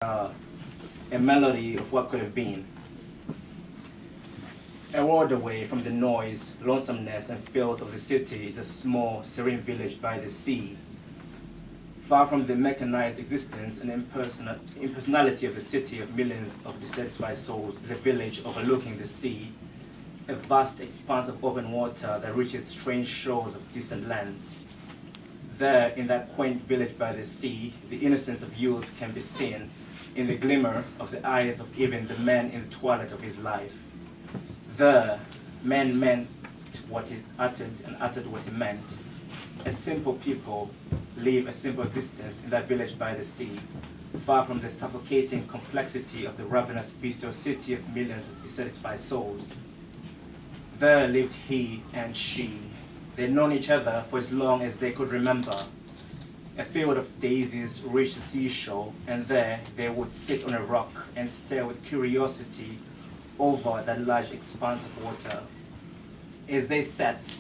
a melody of what could have been. A world away from the noise, lonesomeness, and filth of the city is a small, serene village by the sea. Far from the mechanized existence and impersonality of the city of millions of dissatisfied souls is a village overlooking the sea, a vast expanse of open water that reaches strange shores of distant lands. There, in that quaint village by the sea, the innocence of youth can be seen in the glimmer of the eyes of even the man in the twilight of his life. There, man meant what he uttered and uttered what he meant. A simple people live a simple existence in that village by the sea, far from the suffocating complexity of the ravenous bestial city of millions of dissatisfied souls. There lived he and she. They'd known each other for as long as they could remember. A field of daisies reached the seashore, and there they would sit on a rock and stare with curiosity over that large expanse of water. As they sat,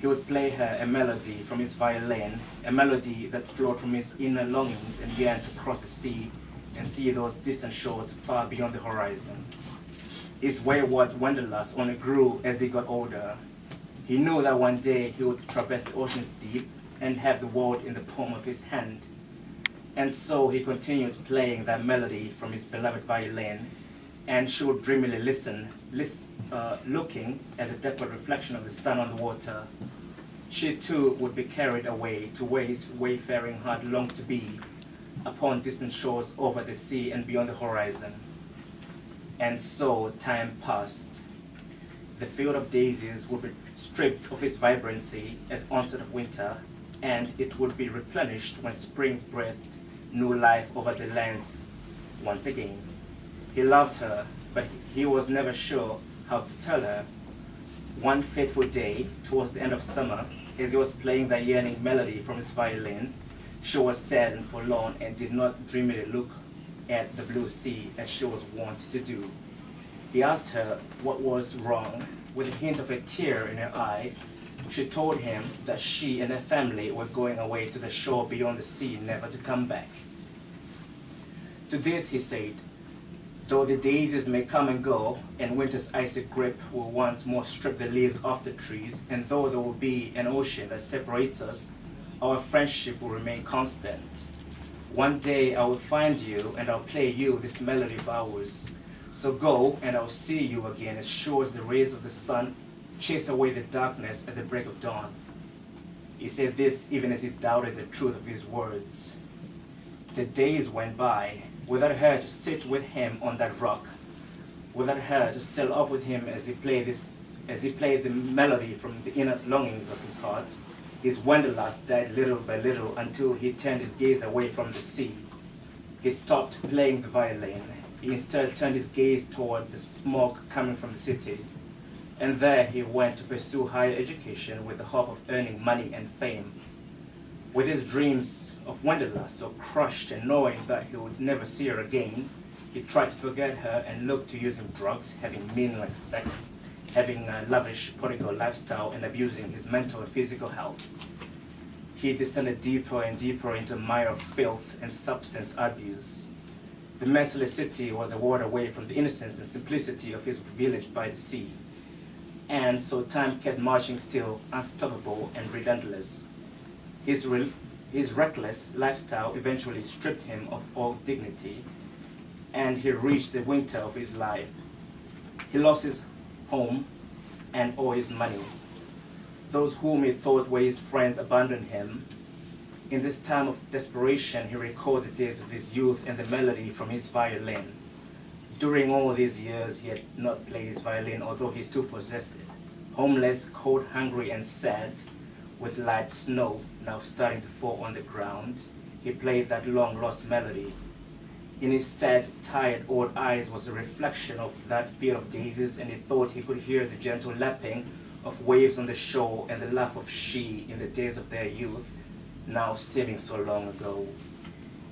he would play her a melody from his violin, a melody that flowed from his inner longings and yearned to cross the sea and see those distant shores far beyond the horizon. His wayward wanderlust only grew as he got older. He knew that one day he would traverse the ocean's deep and have the world in the palm of his hand. And so he continued playing that melody from his beloved violin, and she would dreamily listen, looking at the dappled reflection of the sun on the water. She too would be carried away to where his wayfaring heart longed to be, upon distant shores over the sea and beyond the horizon. And so time passed. The field of daisies would be stripped of its vibrancy at the onset of winter, and it would be replenished when spring breathed new life over the lands once again. He loved her, but he was never sure how to tell her. One fateful day, towards the end of summer, as he was playing that yearning melody from his violin, she was sad and forlorn and did not dreamily look at the blue sea as she was wont to do. He asked her what was wrong. With a hint of a tear in her eye, she told him that she and her family were going away to the shore beyond the sea, never to come back. To this he said, "Though the daisies may come and go, and winter's icy grip will once more strip the leaves off the trees, and though there will be an ocean that separates us, our friendship will remain constant. One day I will find you, and I'll play you this melody of ours. So go, and I'll see you again as sure as the rays of the sun chase away the darkness at the break of dawn." He said this even as he doubted the truth of his words. The days went by, without her to sit with him on that rock, without her to sail off with him as he played the melody from the inner longings of his heart. His wanderlust died little by little until he turned his gaze away from the sea. He stopped playing the violin. He instead turned his gaze toward the smoke coming from the city. And there he went to pursue higher education with the hope of earning money and fame. With his dreams of wanderlust so crushed and knowing that he would never see her again, he tried to forget her and looked to using drugs, having meaningless sex, having a lavish prodigal lifestyle, and abusing his mental and physical health. He descended deeper and deeper into a mire of filth and substance abuse. The merciless city was a world away from the innocence and simplicity of his village by the sea. And so time kept marching still, unstoppable and relentless. His reckless lifestyle eventually stripped him of all dignity, and he reached the winter of his life. He lost his home and all his money. Those whom he thought were his friends abandoned him. In this time of desperation, he recalled the days of his youth and the melody from his violin. During all these years, he had not played his violin, although he still possessed it. Homeless, cold, hungry, and sad, with light snow now starting to fall on the ground, he played that long-lost melody. In his sad, tired old eyes was a reflection of that field of daisies, and he thought he could hear the gentle lapping of waves on the shore and the laugh of she in the days of their youth, now seeming so long ago.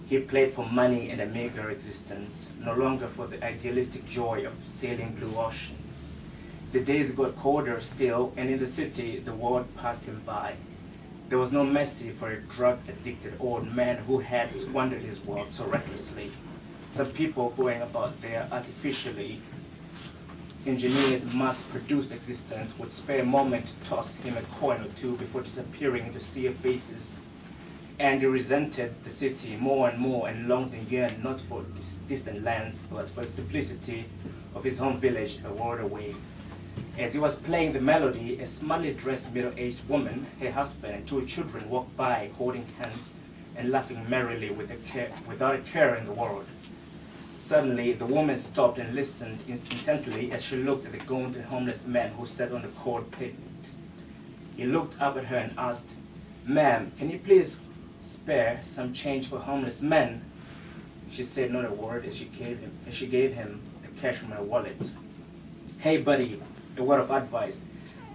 He played for money and a meager existence, no longer for the idealistic joy of sailing blue oceans. The days got colder still, and in the city the world passed him by. There was no mercy for a drug-addicted old man who had squandered his wealth so recklessly. Some people going about their artificially engineered, mass-produced existence would spare a moment to toss him a coin or two before disappearing into sea of faces. And he resented the city more and more and longed and yearned not for distant lands, but for the simplicity of his home village a world away. As he was playing the melody, a smartly dressed middle-aged woman, her husband, and two children walked by, holding hands and laughing merrily without a care in the world. Suddenly, the woman stopped and listened intently as she looked at the gaunt and homeless man who sat on the cold pavement. He looked up at her and asked, "Ma'am, can you please spare some change for homeless men?" She said not a word as she gave him the cash from her wallet. "Hey buddy, a word of advice.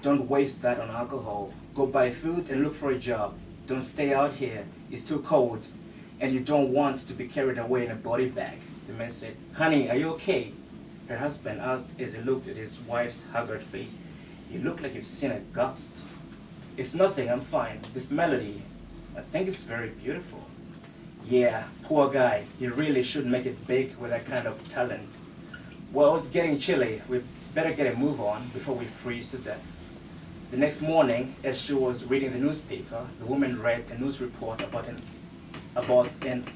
Don't waste that on alcohol. Go buy food and look for a job. Don't stay out here. It's too cold. And you don't want to be carried away in a body bag." The man said, "Honey, are you okay?" Her husband asked as he looked at his wife's haggard face. "You look like you've seen a ghost." "It's nothing, I'm fine. This melody, I think it's very beautiful." "Yeah, poor guy. He really should make it big with that kind of talent." "Well, it's getting chilly. We better get a move on before we freeze to death." The next morning, as she was reading the newspaper, the woman read a news report about an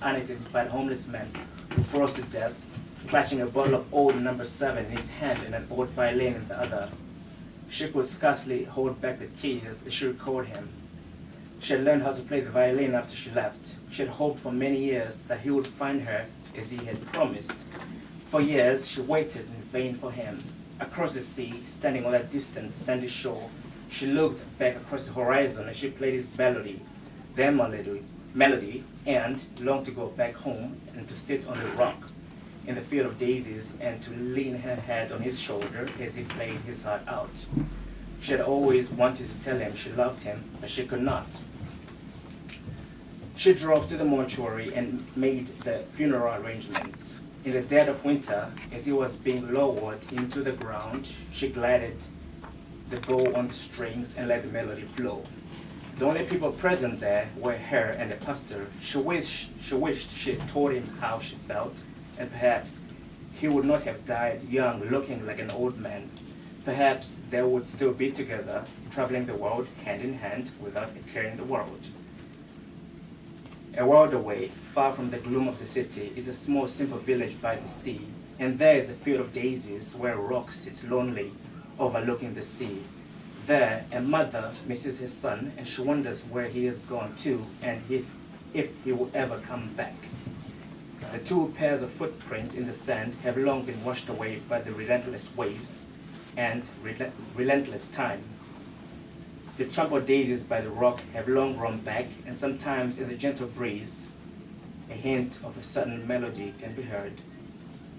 unidentified homeless man who froze to death, clutching a bottle of old No. 7 in his hand and an old violin in the other. She could scarcely hold back the tears as she recalled him. She had learned how to play the violin after she left. She had hoped for many years that he would find her as he had promised. For years, she waited in vain for him. Across the sea, standing on that distant sandy shore, she looked back across the horizon as she played his their melody, and longed to go back home and to sit on the rock in the field of daisies and to lean her head on his shoulder as he played his heart out. She had always wanted to tell him she loved him, but she could not. She drove to the mortuary and made the funeral arrangements. In the dead of winter, as he was being lowered into the ground, she glided the bow on the strings and let the melody flow. The only people present there were her and the pastor. She wished she had told him how she felt, and perhaps he would not have died young, looking like an old man. Perhaps they would still be together, traveling the world hand in hand without a care in the world. A world away, far from the gloom of the city, is a small, simple village by the sea, and there is a field of daisies where a rock sits lonely, overlooking the sea. There, a mother misses her son, and she wonders where he has gone to, and if he will ever come back. The two pairs of footprints in the sand have long been washed away by the relentless waves and relentless time. The trampled daisies by the rock have long grown back, and sometimes in the gentle breeze, a hint of a sudden melody can be heard.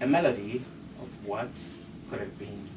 A melody of what could have been.